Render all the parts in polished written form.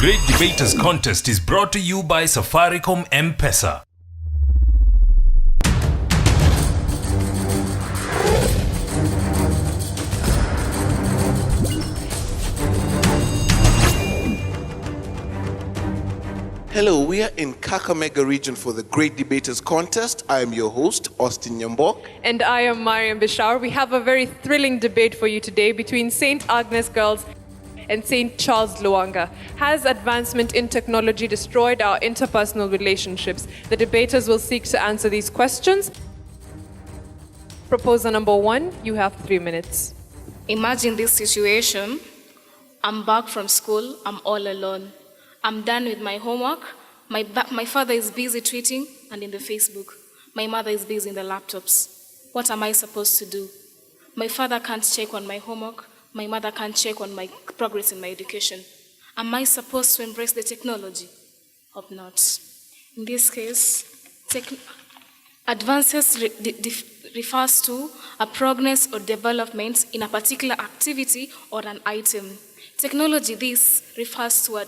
Great Debaters Contest is brought to you by Safaricom M-Pesa. Hello, we are in Kakamega region for the Great Debaters Contest. I am your host, Austin Nyambok. And I am Mariam Bishar. We have a very thrilling debate for you today between St. Agnes girls and St. Charles Lwanga. Has advancement in technology destroyed our interpersonal relationships? The debaters will seek to answer these questions. Proposer number 1, you have 3 minutes. Imagine this situation. I'm back from school, I'm all alone. I'm done with my homework. My father is busy tweeting and in the Facebook. My mother is busy in the laptops. What am I supposed to do? My father can't check on my homework. My mother can't check on my progress in my education. Am I supposed to embrace the technology? Hope not. In this case, advances refers to a progress or development in a particular activity or an item. Technology, this refers to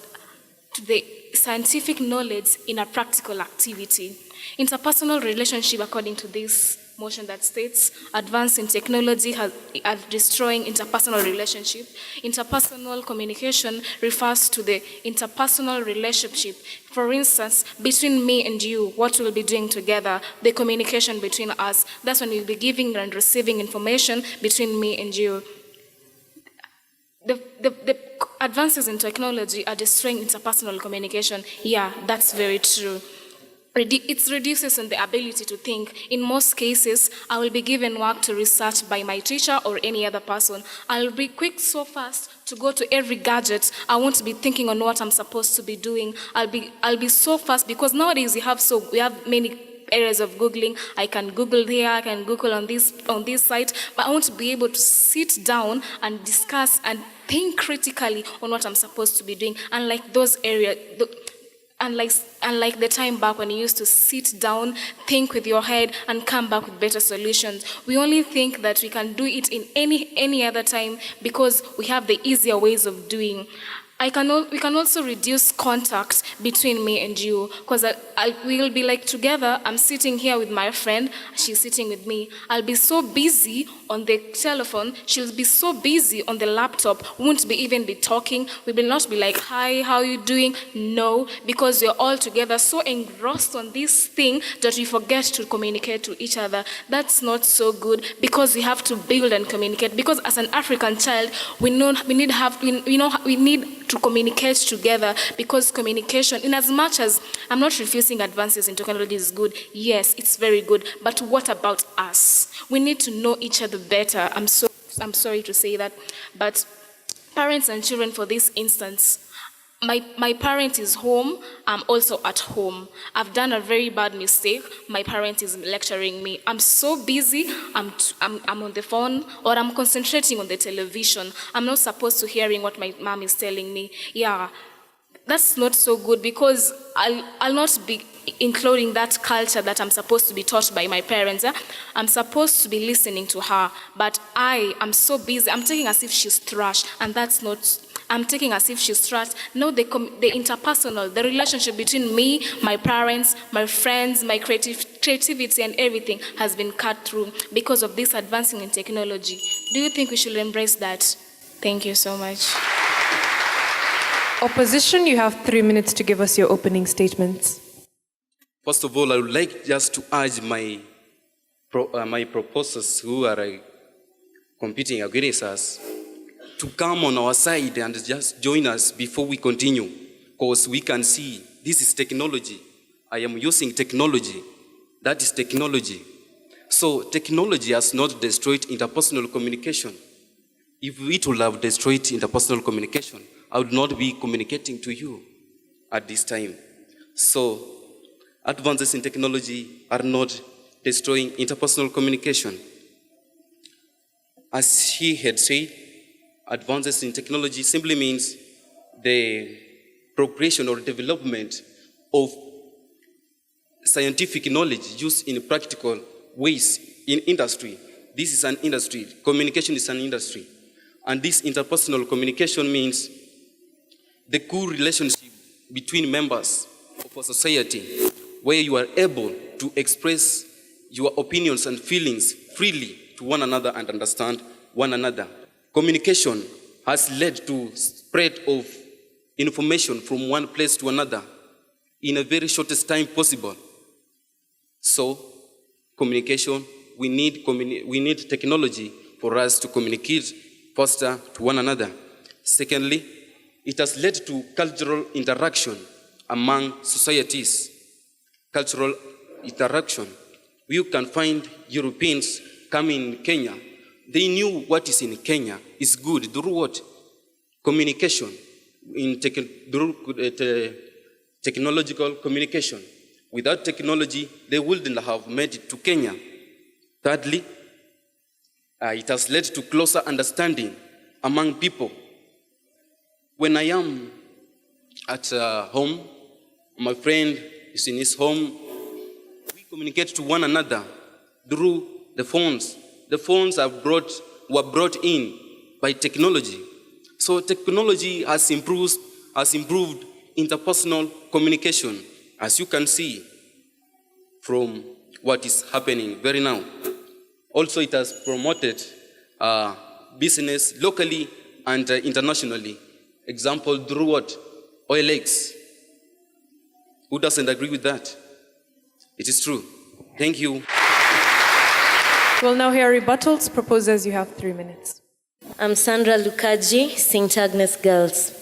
the scientific knowledge in a practical activity. Interpersonal relationship, according to this motion that states, advance in technology are destroying interpersonal relationship. Interpersonal communication refers to the interpersonal relationship. For instance, between me and you, what we'll be doing together, the communication between us. That's when we'll be giving and receiving information between me and you. The advances in technology are destroying interpersonal communication. Yeah, that's very true. It reduces the ability to think. In most cases, I will be given work to research by my teacher or any other person. I'll be quick so fast to go to every gadget. I won't be thinking on what I'm supposed to be doing. I'll be so fast because nowadays we have many areas of Googling. I can Google here, I can Google on this site, but I want to be able to sit down and discuss and think critically on what I'm supposed to be doing. Unlike those areas, unlike the time back when you used to sit down, think with your head, and come back with better solutions. We only think that we can do it in any other time because we have the easier ways of doing. We can also reduce contact between me and you because we'll be like together. I'm sitting here with my friend, she's sitting with me. I'll be so busy on the telephone, she'll be so busy on the laptop, won't even be talking. We will not be like, hi, how are you doing? No, because we're all together so engrossed on this thing that we forget to communicate to each other. That's not so good because we have to build and communicate. Because as an African child, we need to communicate together because communication, in as much as I'm not refusing advances in technology is good, yes, it's very good, but what about us? We need to know each other better. I'm sorry to say that, but parents and children for this instance, my parent is home, I'm also at home. I've done a very bad mistake, my parent is lecturing me. I'm so busy, I'm on the phone or I'm concentrating on the television. I'm not supposed to hearing what my mom is telling me. Yeah, that's not so good because I'll not be including that culture that I'm supposed to be taught by my parents. I'm supposed to be listening to her, but I'm so busy. I'm taking as if she's trash, and that's not. I'm taking as if she's trash. No, the interpersonal, the relationship between me, my parents, my friends, my creativity and everything has been cut through because of this advancing in technology. Do you think we should embrace that? Thank you so much. Opposition, you have 3 minutes to give us your opening statements. First of all, I would like just to urge my proposers who are competing against us to come on our side and just join us before we continue, because we can see this is technology. I am using technology. That is technology. So technology has not destroyed interpersonal communication. If it would have destroyed interpersonal communication, I would not be communicating to you at this time. So advances in technology are not destroying interpersonal communication. As he had said, advances in technology simply means the progression or development of scientific knowledge used in practical ways in industry. This is an industry. Communication is an industry. And this interpersonal communication means the good relationship between members of a society where you are able to express your opinions and feelings freely to one another and understand one another. Communication has led to spread of information from one place to another in a very shortest time possible. So, communication, we need technology for us to communicate faster to one another. Secondly, it has led to cultural interaction among societies. Cultural interaction. You can find Europeans coming in Kenya. They knew what is in Kenya is good. Through what? Communication. Through technological communication. Without technology, they wouldn't have made it to Kenya. Thirdly, it has led to closer understanding among people. When I am at home, my friend is in his home, we communicate to one another through the phones. The phones were brought in by technology. So technology has improved interpersonal communication, as you can see from what is happening very now. Also, it has promoted business locally and internationally. Example, through what? OLX. Who doesn't agree with that? It is true. Thank you. We'll now hear rebuttals. Proposers, you have 3 minutes. I'm Sandra Lukaji, St. Agnes Girls.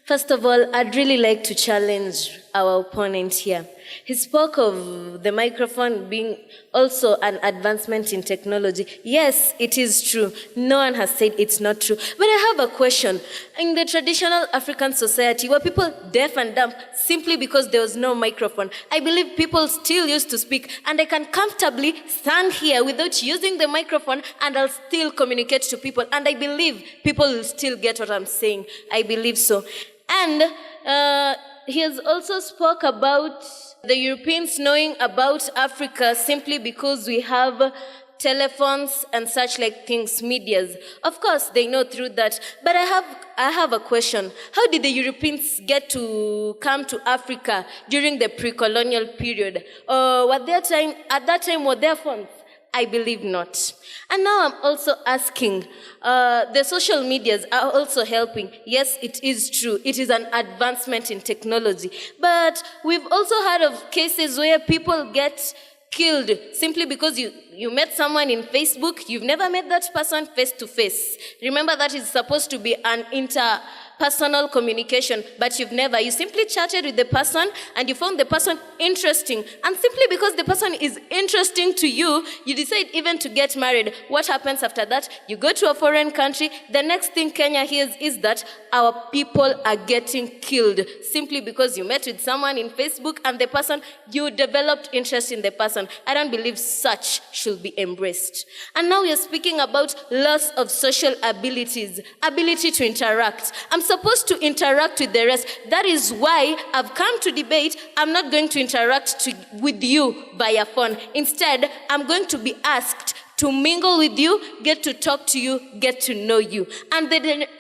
First of all, I'd really like to challenge our opponent here. He spoke of the microphone being also an advancement in technology. Yes, it is true. No one has said it's not true. But I have a question. In the traditional African society, were people deaf and dumb simply because there was no microphone? I believe people still used to speak, and I can comfortably stand here without using the microphone, and I'll still communicate to people. And I believe people will still get what I'm saying. I believe so. And he has also spoke about the Europeans knowing about Africa simply because we have telephones and such like things, medias. Of course, they know through that. But I have a question. How did the Europeans get to come to Africa during the pre-colonial period? At that time, were there phones? I believe not. And now I'm also asking, the social medias are also helping. Yes, it is true. It is an advancement in technology. But we've also heard of cases where people get killed simply because you met someone in Facebook, you've never met that person face to face. Remember, that is supposed to be an interpersonal communication, but you simply chatted with the person and you found the person interesting. And simply because the person is interesting to you, you decide even to get married. What happens after that? You go to a foreign country. The next thing Kenya hears is that our people are getting killed simply because you met with someone in Facebook and the person, you developed interest in the person. I don't believe such should be embraced. And now we are speaking about loss of social abilities, ability to interact. I'm supposed to interact with the rest. That is why I've come to debate. I'm not going to interact with you via phone. Instead, I'm going to be asked to mingle with you, get to talk to you, get to know you. And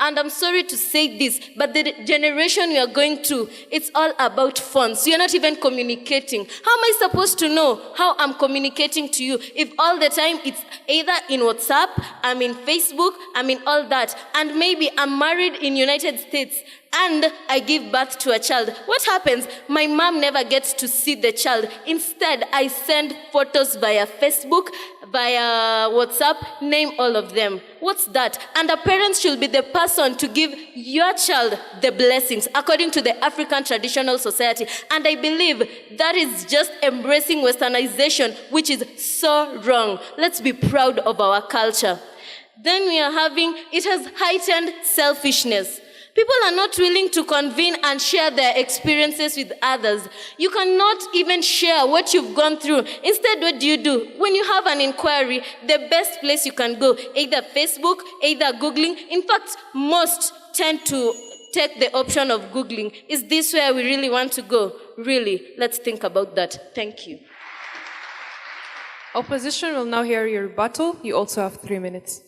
I'm sorry to say this, but the generation we are going to, it's all about phones. You're not even communicating. How am I supposed to know how I'm communicating to you if all the time it's either in WhatsApp, I'm in Facebook, I'm in all that, and maybe I'm married in United States and I give birth to a child. What happens? My mom never gets to see the child. Instead, I send photos via Facebook, via WhatsApp, name all of them. What's that? And the parents should be the person to give your child the blessings according to the African traditional society. And I believe that is just embracing westernization, which is so wrong. Let's be proud of our culture. Then it has heightened selfishness. People are not willing to convene and share their experiences with others. You cannot even share what you've gone through. Instead, what do? When you have an inquiry, the best place you can go, either Facebook, either Googling. In fact, most tend to take the option of Googling. Is this where we really want to go? Really, let's think about that. Thank you. Opposition will now hear your rebuttal. You also have 3 minutes.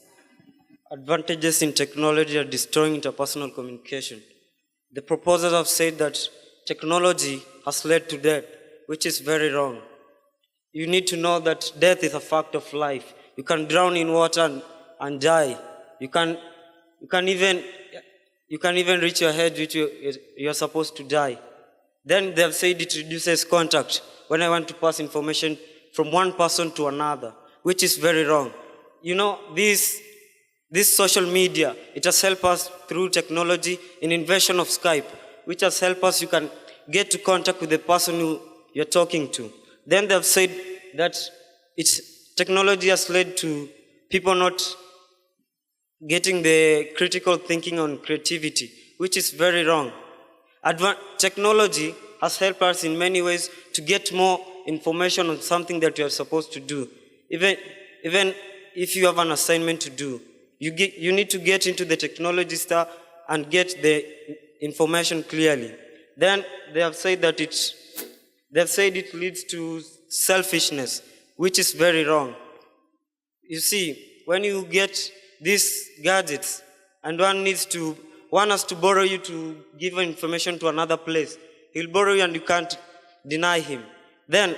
Advantages in technology are destroying interpersonal communication. The proposers have said that technology has led to death, which is very wrong. You need to know that death is a fact of life. You can drown in water and die. You can even reach your head which you're supposed to die. Then they have said it reduces contact when I want to pass information from one person to another, which is very wrong. You know, this social media, it has helped us through technology in invention of Skype, which has helped us, you can get to contact with the person who you're talking to. Then they have said that technology has led to people not getting the critical thinking on creativity, which is very wrong. Technology has helped us in many ways to get more information on something that you are supposed to do. Even if you have an assignment to do, you need to get into the technology stuff and get the information clearly. Then they have said that it leads to selfishness, which is very wrong. You see, when you get these gadgets and one has to borrow you to give information to another place, he'll borrow you and you can't deny him. Then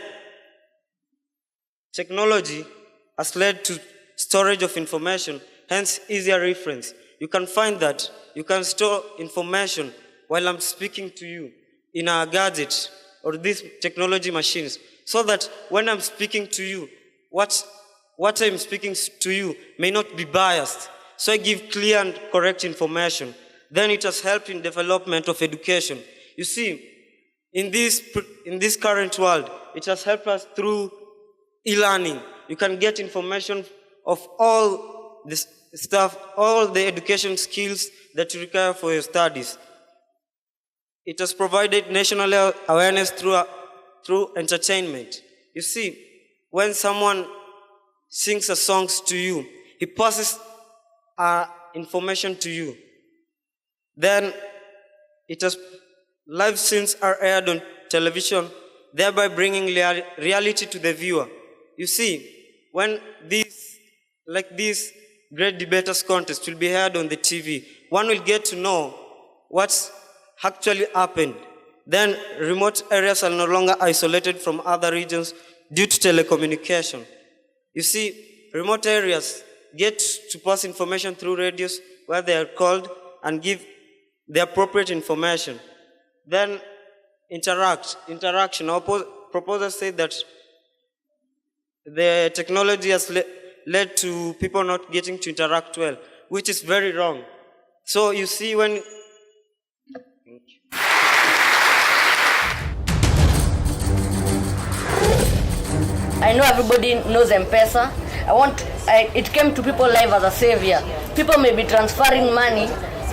technology has led to storage of information, hence easier reference. You can find that you can store information while I'm speaking to you in a gadget or these technology machines, so that when I'm speaking to you, what I'm speaking to you may not be biased. So I give clear and correct information. Then it has helped in development of education. You see, in this current world, it has helped us through e-learning. You can get information of all this stuff, all the education skills that you require for your studies. It has provided national awareness through entertainment. You see, when someone sings a song to you, he passes information to you. Then live scenes are aired on television, thereby bringing reality to the viewer. You see, when these great debaters contest will be aired on the TV, one will get to know what's actually happened. Then remote areas are no longer isolated from other regions due to telecommunication. You see, remote areas get to pass information through radios where they are called and give the appropriate information. Then interaction. Our proposers say that the technology has led to people not getting to interact well, which is very wrong. So you see, when I know everybody knows M-Pesa. It came to people live as a savior. People may be transferring money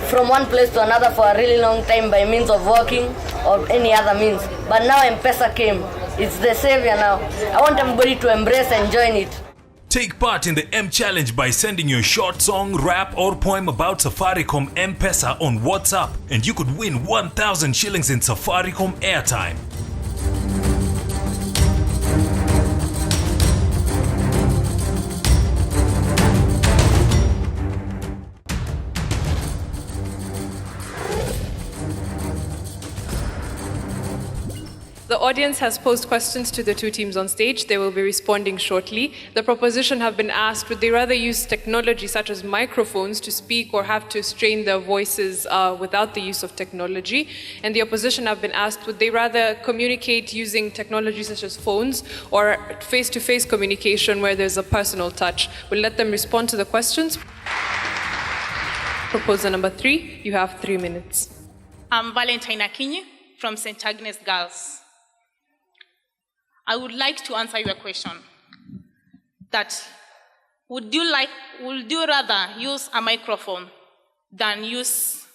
from one place to another for a really long time by means of walking or any other means. But now M-Pesa came. It's the savior now. I want everybody to embrace and join it. Take part in the M Challenge by sending your short song, rap or poem about Safaricom M-Pesa on WhatsApp, and you could win 1,000 shillings in Safaricom airtime. The audience has posed questions to the two teams on stage. They will be responding shortly. The proposition have been asked, would they rather use technology such as microphones to speak or have to strain their voices without the use of technology? And the opposition have been asked, would they rather communicate using technology such as phones or face-to-face communication where there's a personal touch? We'll let them respond to the questions. Proposer number 3, you have 3 minutes. I'm Valentine Akinyi from St. Agnes Girls. I would like to answer your question that would you rather use a microphone than use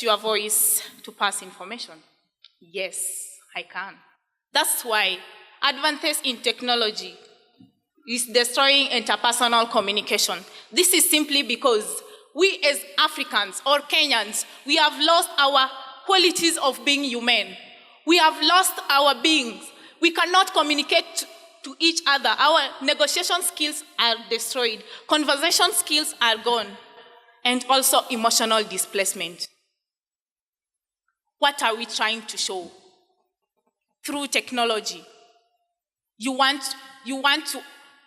your voice to pass information? Yes, I can. That's why advances in technology is destroying interpersonal communication. This is simply because we as Africans or Kenyans, we have lost our qualities of being human. We have lost our beings. We cannot communicate to each other. Our negotiation skills are destroyed. Conversation skills are gone. And also emotional displacement. What are we trying to show? Through technology. You want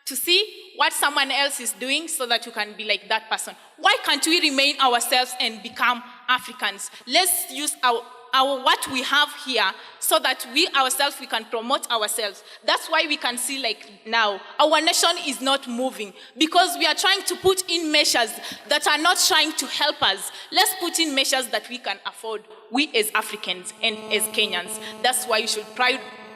to see what someone else is doing so that you can be like that person. Why can't we remain ourselves and become Africans? Let's use our what we have here so that we ourselves, we can promote ourselves. That's why we can see like now, our nation is not moving because we are trying to put in measures that are not trying to help us. Let's put in measures that we can afford, we as Africans and as Kenyans. That's why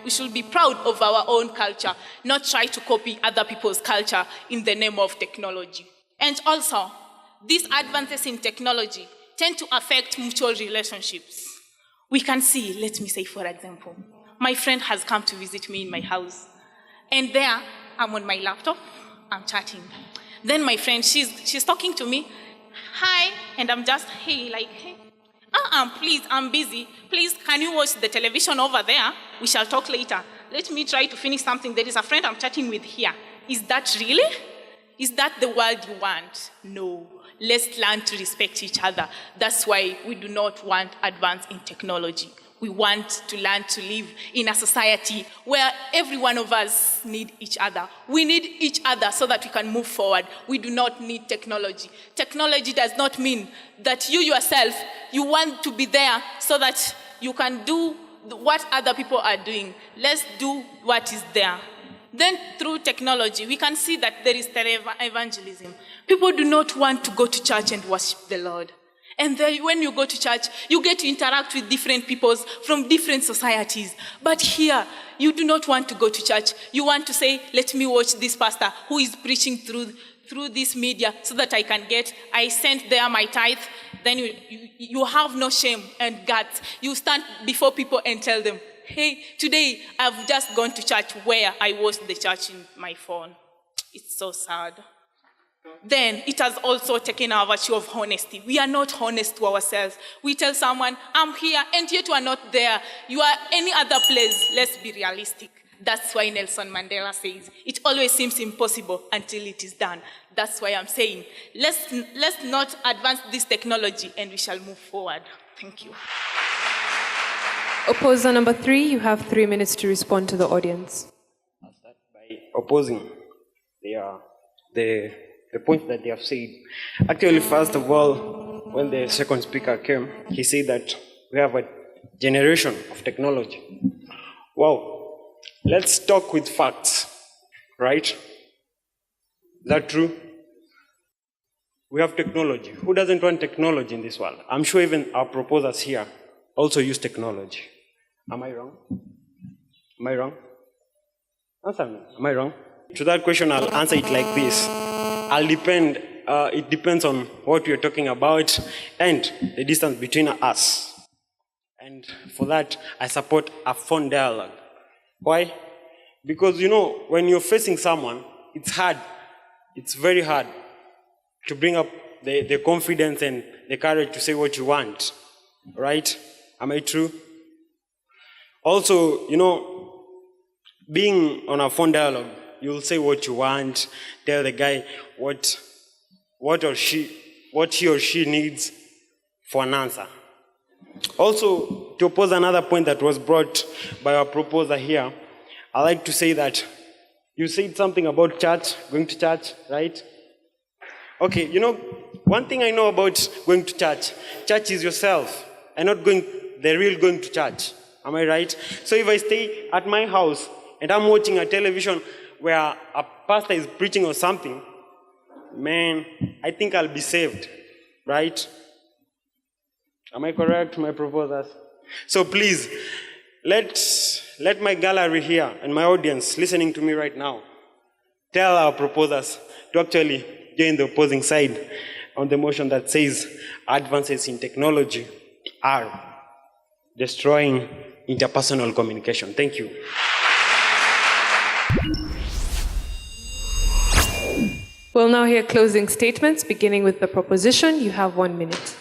we should be proud of our own culture, not try to copy other people's culture in the name of technology. And also, these advances in technology tend to affect mutual relationships. We can see, let me say for example, my friend has come to visit me in my house. And there, I'm on my laptop, I'm chatting. Then my friend, she's talking to me, hi, and I'm just, hey, like, hey. Please, I'm busy. Please, can you watch the television over there? We shall talk later. Let me try to finish something. There is a friend I'm chatting with here. Is that really? Is that the world you want? No. Let's learn to respect each other. That's why we do not want advance in technology. We want to learn to live in a society where every one of us need each other. We need each other so that we can move forward. We do not need technology. Technology does not mean that you yourself, you want to be there so that you can do what other people are doing. Let's do what is there. Then through technology, we can see that there is evangelism. People do not want to go to church and worship the Lord. And then when you go to church, you get to interact with different peoples from different societies. But here, you do not want to go to church. You want to say, let me watch this pastor who is preaching through this media so that I sent there my tithe. Then you have no shame and guts. You stand before people and tell them, hey, today I've just gone to church where I watched the church in my phone. It's so sad. Then it has also taken our virtue of honesty. We are not honest to ourselves. We tell someone, I'm here, and yet you are not there. You are any other place. Let's be realistic. That's why Nelson Mandela says, it always seems impossible until it is done. That's why I'm saying, let's not advance this technology and we shall move forward. Thank you. Opposer number 3, you have 3 minutes to respond to the audience. I'll start by opposing the point that they have said. Actually, first of all, when the second speaker came, he said that we have a generation of technology. Wow, let's talk with facts, right? Is that true? We have technology. Who doesn't want technology in this world? I'm sure even our proposers here also use technology. Am I wrong? Am I wrong? Answer me. Am I wrong? To that question, I'll answer it like this. It depends on what we're talking about and the distance between us. And for that, I support a phone dialogue. Why? Because, when you're facing someone, it's hard. It's very hard to bring up the confidence and the courage to say what you want. Right? Am I true? Also, being on a phone dialogue, you'll say what you want, tell the guy what he or she needs for an answer. Also, to oppose another point that was brought by our proposer here, I like to say that you said something about church, going to church, right? Okay, one thing I know about going to church is yourself, and not the real going to church. Am I right? So if I stay at my house and I'm watching a television where a pastor is preaching or something, man, I think I'll be saved, right? Am I correct, my proposers? So please, let my gallery here and my audience listening to me right now tell our proposers to actually join the opposing side on the motion that says advances in technology are destroying interpersonal communication. Thank you. We'll now hear closing statements, beginning with the proposition. You have 1 minute.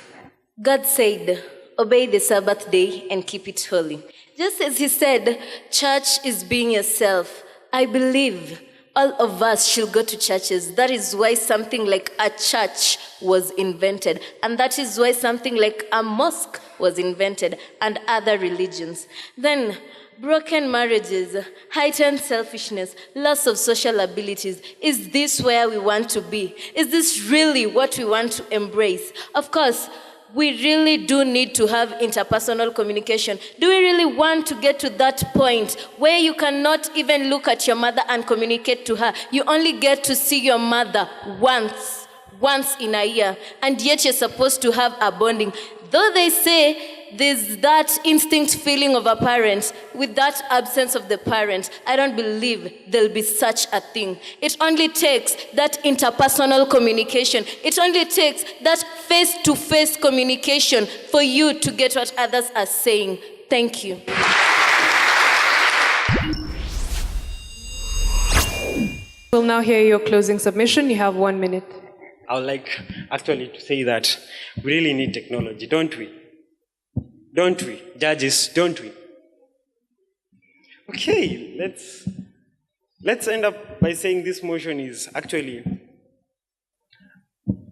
God said, obey the Sabbath day and keep it holy. Just as he said, church is being yourself. I believe all of us should go to churches. That is why something like a church was invented. And that is why something like a mosque was invented, and other religions. Then, broken marriages, heightened selfishness, loss of social abilities. Is this where we want to be? Is this really what we want to embrace? Of course, we really do need to have interpersonal communication. Do we really want to get to that point where you cannot even look at your mother and communicate to her? You only get to see your mother once in a year, and yet you're supposed to have a bonding. Though they say there's that instinct feeling of a parent, with that absence of the parent, I don't believe there'll be such a thing. It only takes that interpersonal communication. It only takes that face-to-face communication for you to get what others are saying. Thank you. We'll now hear your closing submission. You have 1 minute. I would like actually to say that we really need technology, don't we? Don't we? Judges, don't we? Okay, let's end up by saying this motion is actually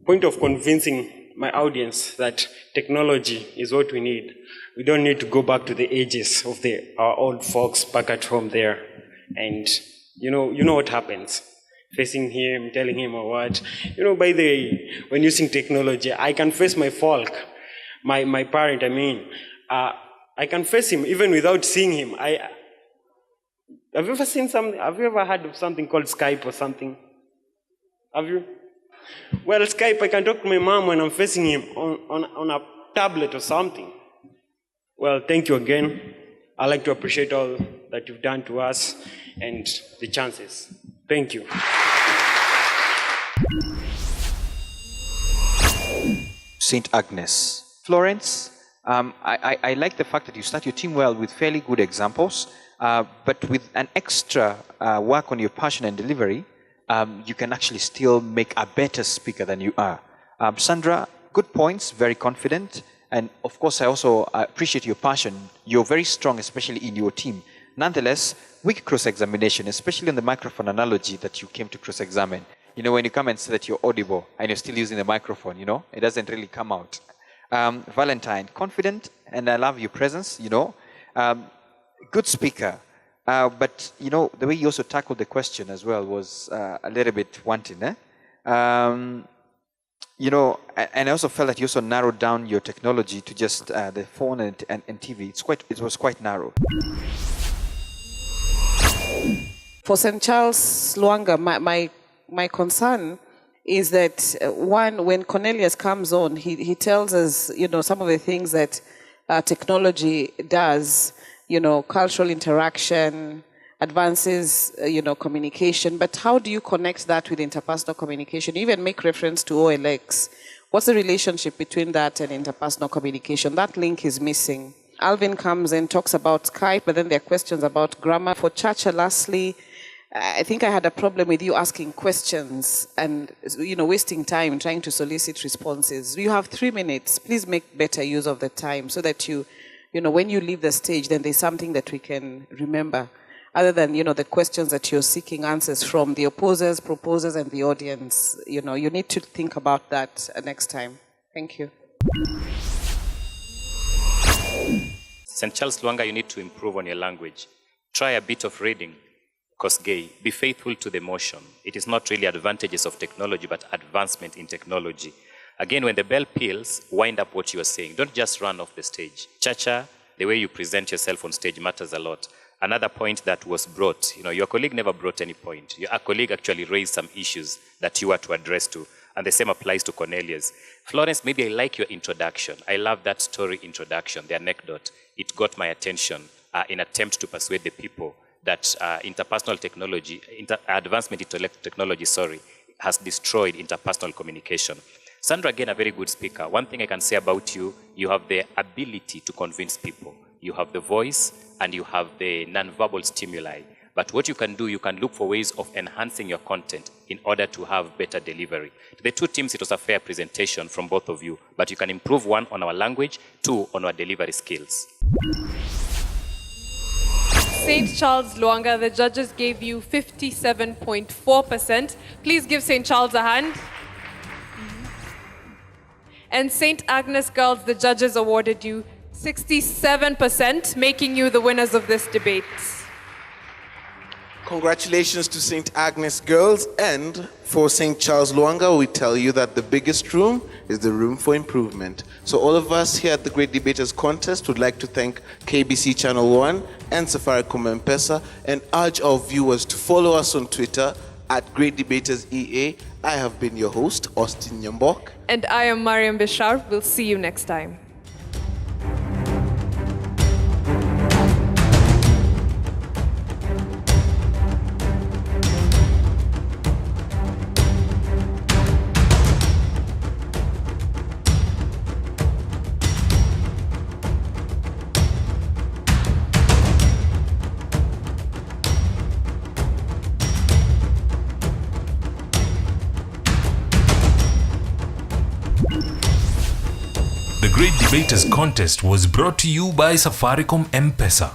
point of convincing my audience that technology is what we need. We don't need to go back to the ages of our old folks back at home there. And you know what happens. Facing him, telling him or what. By the way, when using technology, I can face my folk, my parent, I can face him even without seeing him. Have you ever heard of something called Skype or something? Have you? Well, Skype, I can talk to my mom when I'm facing him on a tablet or something. Well, thank you again. I'd like to appreciate all that you've done to us and the chances. Thank you. St. Agnes. Florence, I like the fact that you start your team well with fairly good examples, but with an extra work on your passion and delivery, you can actually still make a better speaker than you are. Sandra, good points, very confident, and of course I also appreciate your passion. You're very strong, especially in your team. Nonetheless, weak cross-examination, especially on the microphone analogy that you came to cross-examine. When you come and say that you're audible and you're still using the microphone, it doesn't really come out. Valentine, confident, and I love your presence, good speaker. But, the way you also tackled the question as well was a little bit wanting, and I also felt that you also narrowed down your technology to just the phone and TV. It was quite narrow. For St. Charles Lwanga, my concern is that, one, when Cornelius comes on, he tells us, some of the things that technology does, cultural interaction, advances, communication. But how do you connect that with interpersonal communication? You even make reference to OLX. What's the relationship between that and interpersonal communication? That link is missing. Alvin comes and talks about Skype, but then there are questions about grammar. For Chacha, lastly, I think I had a problem with you asking questions and, wasting time trying to solicit responses. You have 3 minutes. Please make better use of the time so that when you leave the stage, then there's something that we can remember, other than, the questions that you're seeking answers from the opposers, proposers, and the audience. You need to think about that next time. Thank you. St. Charles Lwanga, you need to improve on your language. Try a bit of reading. Kosgei, be faithful to the motion. It is not really advantages of technology, but advancement in technology. Again, when the bell peals, wind up what you are saying. Don't just run off the stage. Chacha, the way you present yourself on stage matters a lot. Another point that was brought, your colleague never brought any point. Your colleague actually raised some issues that you were to address to. And the same applies to Cornelius. Florence, maybe I like your introduction. I love that story introduction, the anecdote. It got my attention in attempt to persuade the people that interpersonal technology, advancement in technology, has destroyed interpersonal communication. Sandra, again, a very good speaker. One thing I can say about you, you have the ability to convince people. You have the voice and you have the nonverbal stimuli. But what you can do, you can look for ways of enhancing your content in order to have better delivery. To the two teams, it was a fair presentation from both of you, but you can improve, 1, on our language, 2, on our delivery skills. St. Charles Lwanga, the judges gave you 57.4%. Please give St. Charles a hand. And St. Agnes Girls, the judges awarded you 67%, making you the winners of this debate. Congratulations to St. Agnes Girls, and for St. Charles Lwanga, we tell you that the biggest room is the room for improvement. So all of us here at the Great Debaters Contest would like to thank KBC Channel 1 and Safaricom M-Pesa, and urge our viewers to follow us on Twitter at Great Debaters EA. I have been your host, Austin Nyambok. And I am Mariam Bishar. We'll see you next time. The Great Debaters Contest was brought to you by Safaricom M-Pesa.